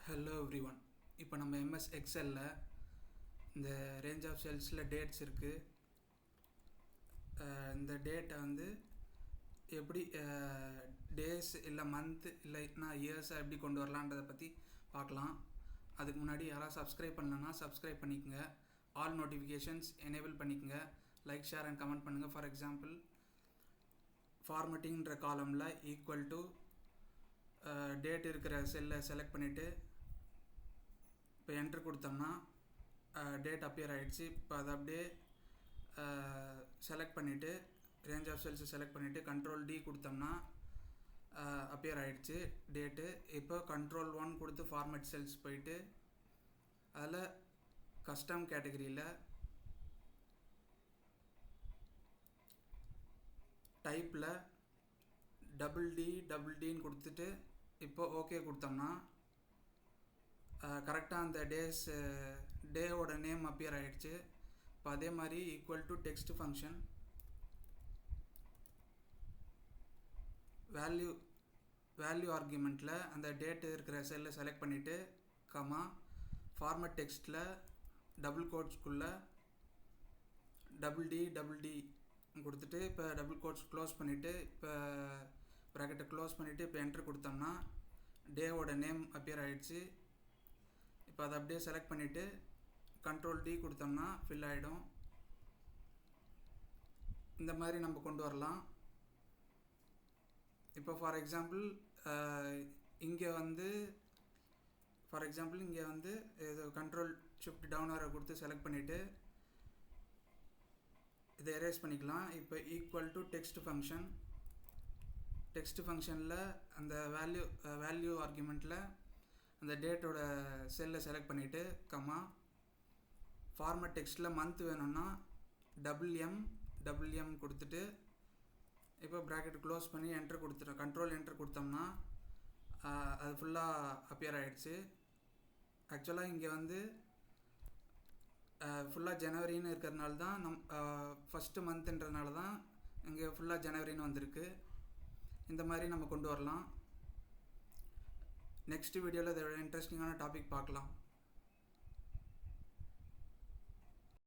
Hello every one. இப்போ நம்ம MS எக்ஸலில் இந்த ரேஞ்ச் ஆஃப் செல்ஸில் டேட்ஸ் இருக்குது. இந்த டேட்டை வந்து எப்படி டேஸ் இல்லை மந்த்து இல்லைனா இயர்ஸை எப்படி கொண்டு வரலான்றதை பற்றி பார்க்கலாம். அதுக்கு முன்னாடி யாராவது சப்ஸ்கிரைப் பண்ணலன்னா சப்ஸ்கிரைப் பண்ணிக்கோங்க. ஆல் நோட்டிஃபிகேஷன்ஸ் எனேபிள் பண்ணிக்கோங்க. லைக், ஷேர் அண்ட் கமெண்ட் பண்ணுங்கள். ஃபார் எக்ஸாம்பிள், ஃபார்மட்டிங்கிற காலமில் ஈக்குவல் டு டேட் இருக்கிற செல்லை செலக்ட் பண்ணிவிட்டு இப்போ என்ட்ரு கொடுத்தோம்னா டேட் அப்பியர் ஆகிடுச்சு. இப்போ அதை அப்படியே செலக்ட் பண்ணிவிட்டு ரேஞ்ச் ஆஃப் செல்ஸை செலக்ட் பண்ணிவிட்டு கண்ட்ரோல் டி கொடுத்தோம்னா அப்பியர் ஆகிடுச்சு டேட்டு. இப்போ கண்ட்ரோல் 1 கொடுத்து ஃபார்மேட் செல்ஸ் போயிட்டு அதில் கஸ்டம் கேட்டகரியில் டைப்பில் டபுள் டின்னு கொடுத்துட்டு இப்போ ஓகே கொடுத்தோம்னா கரெக்டாக அந்த டேவோட நேம் அப்பியர் ஆகிடுச்சு. இப்போ அதே மாதிரி equal to text function value ஆர்குமெண்ட்டில் அந்த டேட்டு இருக்கிற செல்லை செலக்ட் பண்ணிவிட்டு ஃபார்மட் டெக்ஸ்ட்டில் டபுள் கோட்ஸ்குள்ளே டபுள் டி கொடுத்துட்டு இப்போ டபுள் கோட்ஸ் க்ளோஸ் பண்ணிவிட்டு இப்போ ப்ராக்கெட்டை க்ளோஸ் பண்ணிவிட்டு இப்போ என்ட்ரு கொடுத்தோம்னா டேவோட நேம் அப்பியர் ஆகிடுச்சு. இப்போ அதை அப்படியே செலக்ட் பண்ணிவிட்டு கண்ட்ரோல் டி கொடுத்தோம்னா ஃபில் ஆகிடும். இந்த மாதிரி நம்ம கொண்டு வரலாம். இப்போ ஃபார் எக்ஸாம்பிள் இங்கே வந்து இது கண்ட்ரோல் ஷிஃப்ட் டவுன் ஆரை கொடுத்து செலக்ட் பண்ணிவிட்டு இதை எரேஸ் பண்ணிக்கலாம். இப்போ ஈக்குவல் டு டெக்ஸ்ட் ஃபங்க்ஷனில் அந்த வேல்யூ ஆர்குமெண்ட்டில் அந்த டேட்டோட செல்லை செலக்ட் பண்ணிவிட்டு ஃபார்மட் டெக்ஸ்ட்டில் மந்த் வேணும்னா டபுள் எம் கொடுத்துட்டு இப்போ ப்ராக்கெட் க்ளோஸ் பண்ணி கண்ட்ரோல் என்ட்ரு கொடுத்தோம்னா அது ஃபுல்லாக அப்பியர் ஆகிடுச்சு. ஆக்சுவலாக இங்கே வந்து ஃபுல்லாக ஜனவரின்னு இருக்கிறதுனால தான் ஃபஸ்ட்டு மந்த்துன்றதுனால தான் இங்கே ஃபுல்லாக ஜனவரின்னு வந்திருக்கு. இந்த மாதிரி நம்ம கொண்டு வரலாம். நெக்ஸ்ட் வீடியோவில் இதோட இன்ட்ரெஸ்டிங்கான டாபிக் பார்க்கலாம்.